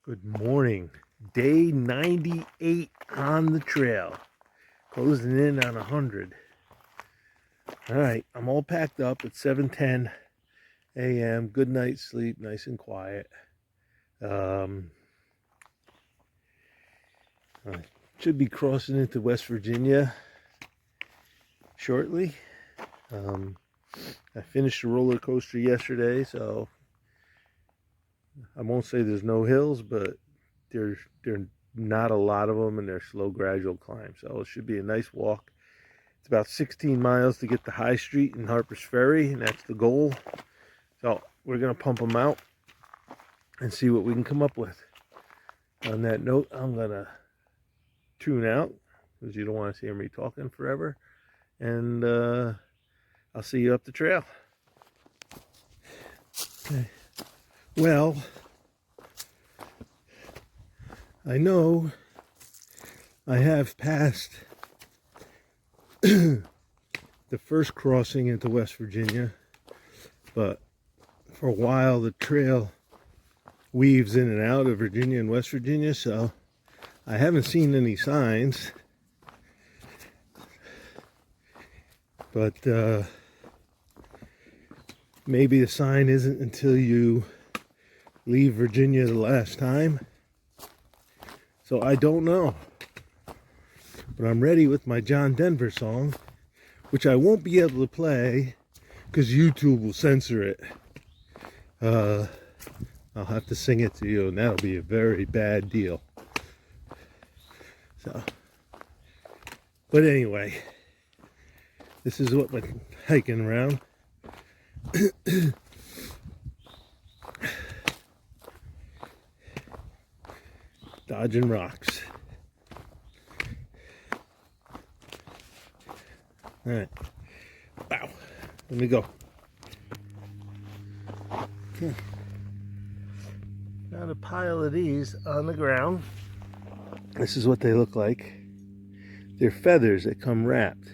Good morning. Day 98 on the trail. Closing in on 100. All right, I'm all packed up at 7:10 a.m. Good night's sleep, nice and quiet. I should be crossing into West Virginia shortly. I finished the roller coaster yesterday, so I won't say there's no hills, but there's not a lot of them, and they're slow, gradual climbs. So it should be a nice walk. It's about 16 miles to get to High Street in Harper's Ferry, and that's the goal. So we're gonna pump them out and see what we can come up with. On that note, I'm gonna tune out because you don't want to hear me talking forever, and I'll see you up the trail. Okay. Well, I know I have passed the first crossing into West Virginia, but for a while the trail weaves in and out of Virginia and West Virginia, so I haven't seen any signs. But maybe the sign isn't until you leave Virginia the last time. So I don't know. But I'm ready with my John Denver song, which I won't be able to play because YouTube will censor it. I'll have to sing it to you, and that'll be a very bad deal. So, but anyway, this is what we're hiking around. Dodging rocks. All right. Wow. Let me go. Okay. Got a pile of these on the ground. This is what they look like. They're feathers that come wrapped.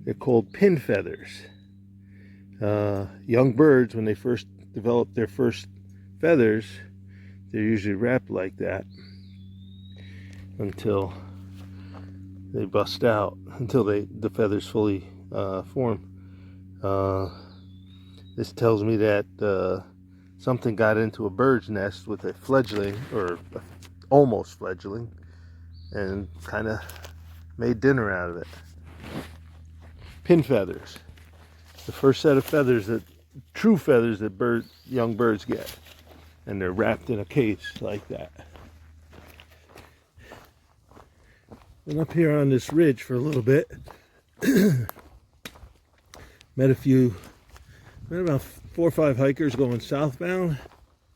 They're called pin feathers. Young birds, when they first develop their first feathers, they're usually wrapped like that until they bust out, until the feathers fully form. This tells me that something got into a bird's nest with a fledgling, or almost fledgling, and kind of made dinner out of it. Pin feathers. The first set of feathers, true feathers that young birds get. And they're wrapped in a case like that. Been up here on this ridge for a little bit. Met about 4 or 5 hikers going southbound.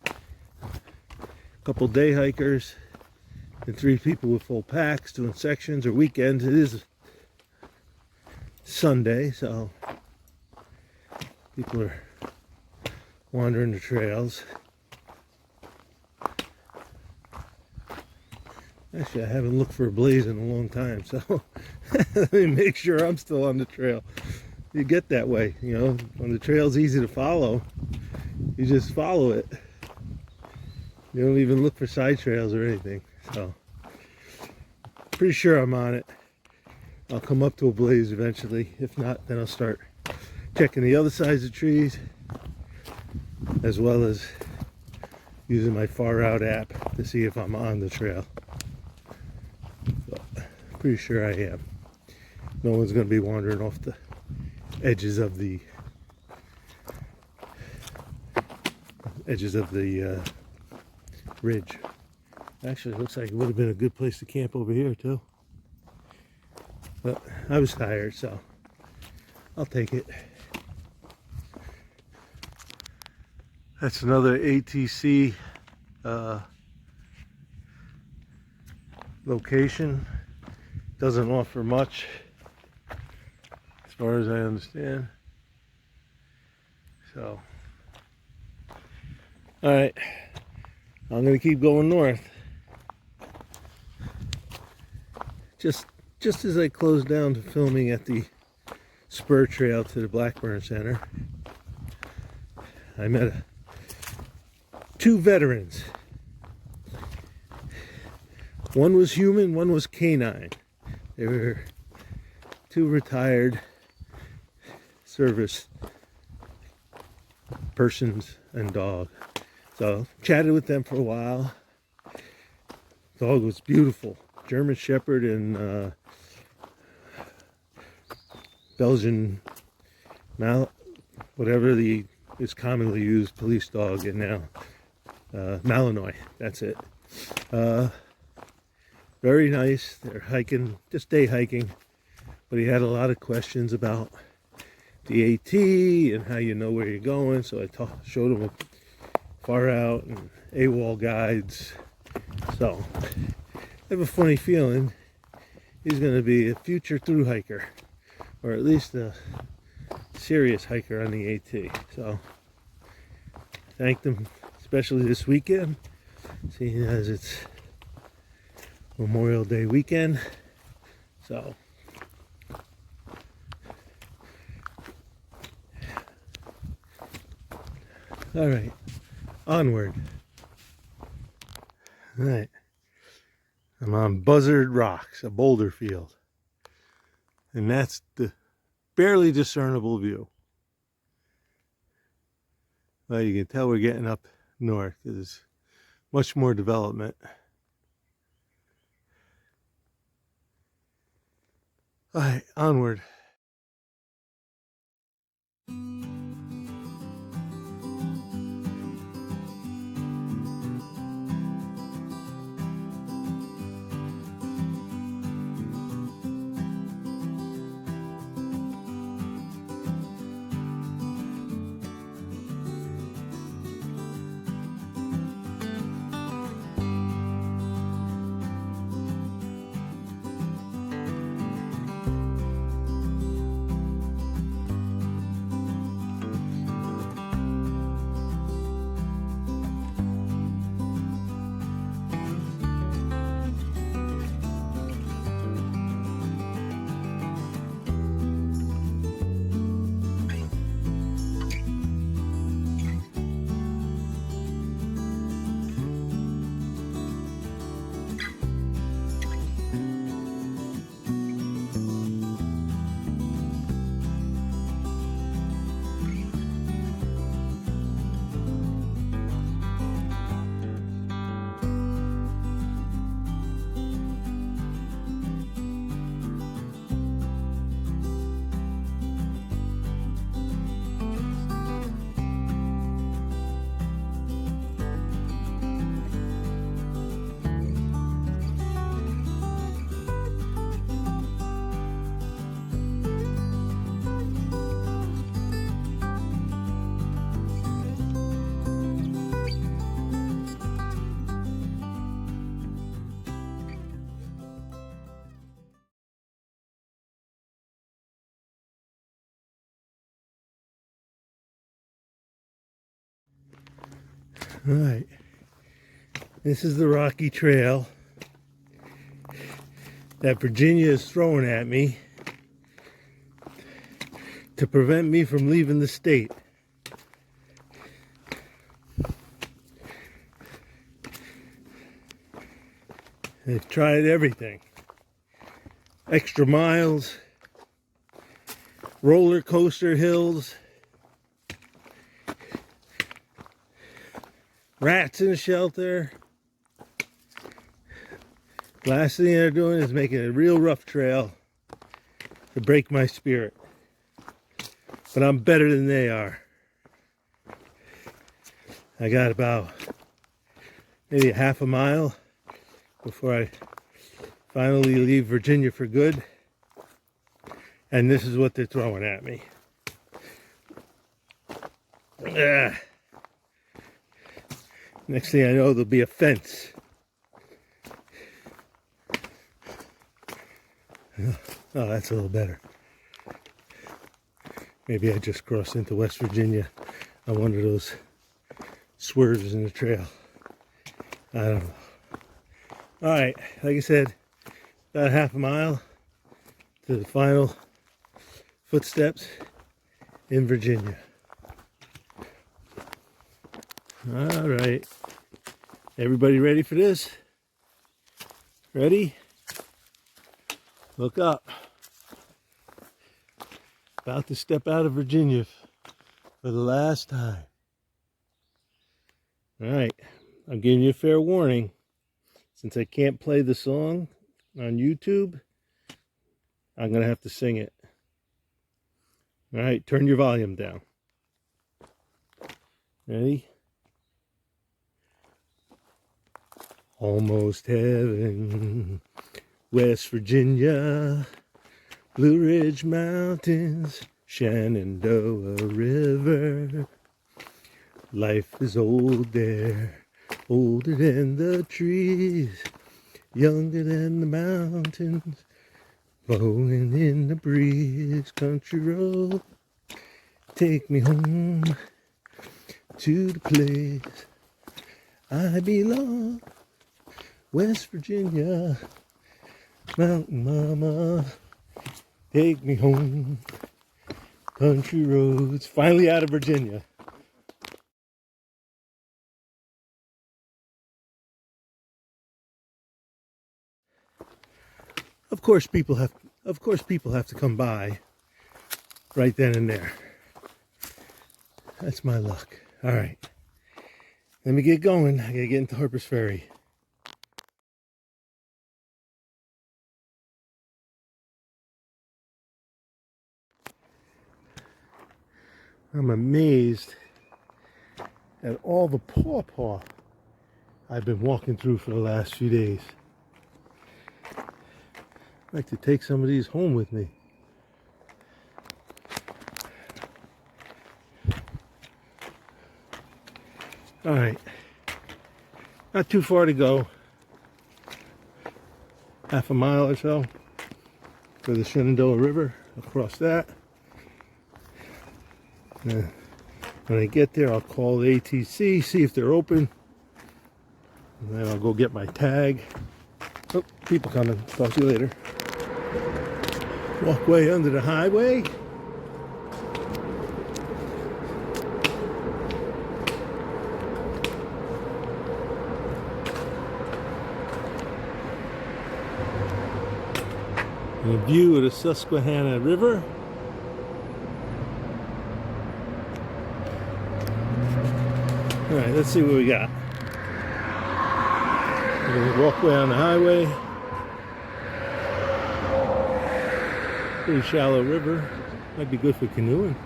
A couple day hikers. And 3 people with full packs doing sections or weekends. It is Sunday, so people are wandering the trails. Actually, I haven't looked for a blaze in a long time, so let me make sure I'm still on the trail. You get that way, you know, when the trail's easy to follow, you just follow it. You don't even look for side trails or anything, so pretty sure I'm on it. I'll come up to a blaze eventually. If not, then I'll start checking the other sides of trees, as well as using my Far Out app to see if I'm on the trail. So, pretty sure I am. No one's going to be wandering off the edges of the ridge. Actually, it looks like it would have been a good place to camp over here too. But I was tired, so I'll take it. That's another ATC location. Doesn't offer much as far as I understand. So, all right, I'm gonna keep going north. Just as I closed down to filming at the spur trail to the Blackburn Center, I met 2 veterans One was human, one was canine. They were two retired service persons and dog. So chatted with them for a while. Dog was beautiful. German Shepherd and Belgian whatever is commonly used police dog, and now Malinois. That's it. Very nice. They're hiking, just day hiking, but he had a lot of questions about the AT and how you know where you're going. So I showed him far out and AWOL guides. So I have a funny feeling he's going to be a future through hiker, or at least a serious hiker on the AT. So thanked him, especially this weekend, seeing as it's Memorial Day weekend. So all right, onward. All right, I'm on Buzzard Rocks, a boulder field, and that's the barely discernible view. Well, you can tell we're getting up north. There's much more development. All right, onward. All right, this is the rocky trail that Virginia is throwing at me to prevent me from leaving the state. They've tried everything. Extra miles, roller coaster hills, rats in the shelter. Last thing they're doing is making a real rough trail to break my spirit. But I'm better than they are. I got about maybe a half a mile before I finally leave Virginia for good. And this is what they're throwing at me. Next thing I know, there'll be a fence. Oh, that's a little better. Maybe I just crossed into West Virginia on one of those swerves in the trail. I don't know. All right, like I said, about half a mile to the final footsteps in Virginia. All right, everybody ready for this? Ready? Look up. About to step out of Virginia for the last time. All right, I'm giving you a fair warning. Since I can't play the song on YouTube, I'm going to have to sing it. All right, turn your volume down. Ready? Almost heaven, West Virginia, Blue Ridge Mountains, Shenandoah River. Life is old there, older than the trees, younger than the mountains, blowing in the breeze. Country road, take me home to the place I belong. West Virginia, mountain mama, take me home. Country roads, finally out of Virginia. Of course people have to come by right then and there. That's my luck. All right. Let me get going. I gotta get into Harper's Ferry. I'm amazed at all the pawpaw I've been walking through for the last few days. I'd like to take some of these home with me. All right, not too far to go. Half a mile or so to the Shenandoah River. Across that. When I get there, I'll call the ATC, see if they're open, and then I'll go get my tag. Oh, people coming. Talk to you later. Walkway under the highway. And a view of the Susquehanna River. All right, let's see what we got. Walkway on the highway. Pretty shallow river. Might be good for canoeing.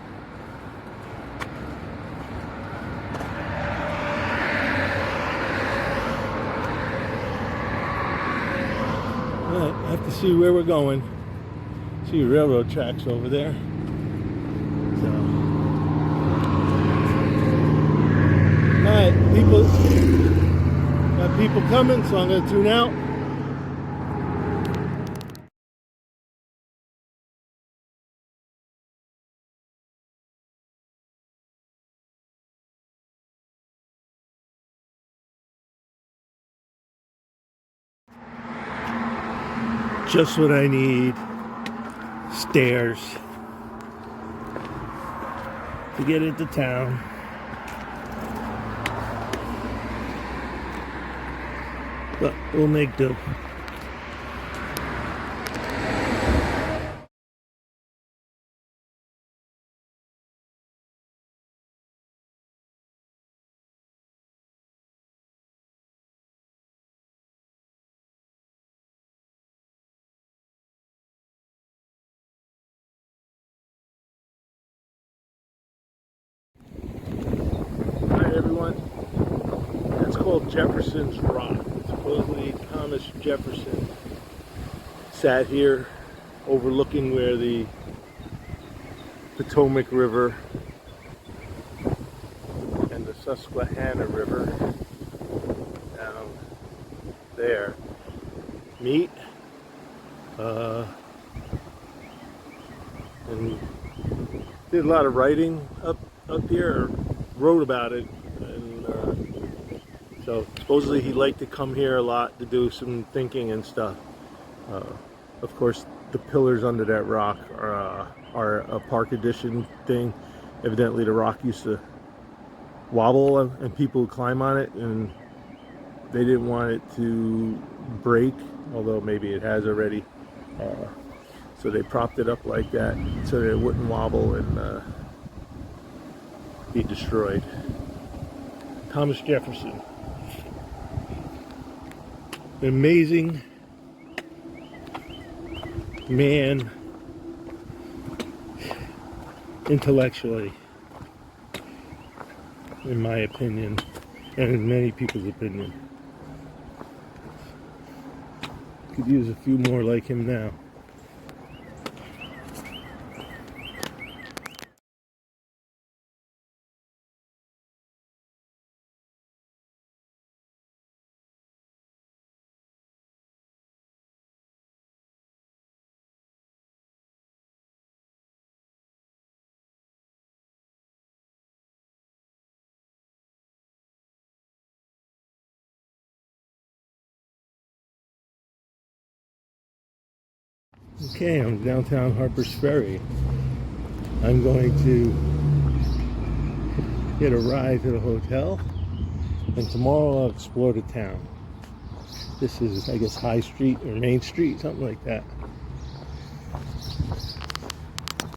All right, I have to see where we're going. See railroad tracks over there. Alright, got people coming, so I'm going to tune out. Just what I need. Stairs to get into town. But we'll make do. Alright everyone, that's called Jefferson's Rock. Supposedly Thomas Jefferson sat here overlooking where the Potomac River and the Susquehanna River down there meet, and did a lot of writing up here, or wrote about it, and so supposedly he liked to come here a lot to do some thinking and stuff. Of course, the pillars under that rock are a park edition thing. Evidently the rock used to wobble and people would climb on it, and they didn't want it to break, although maybe it has already. So they propped it up like that so that it wouldn't wobble and be destroyed. Thomas Jefferson. An amazing man intellectually, in my opinion, and in many people's opinion. Could use a few more like him now. Okay, I'm downtown Harper's Ferry. I'm going to get a ride to the hotel, and tomorrow I'll explore the town. This is, I guess, High Street or Main Street, something like that.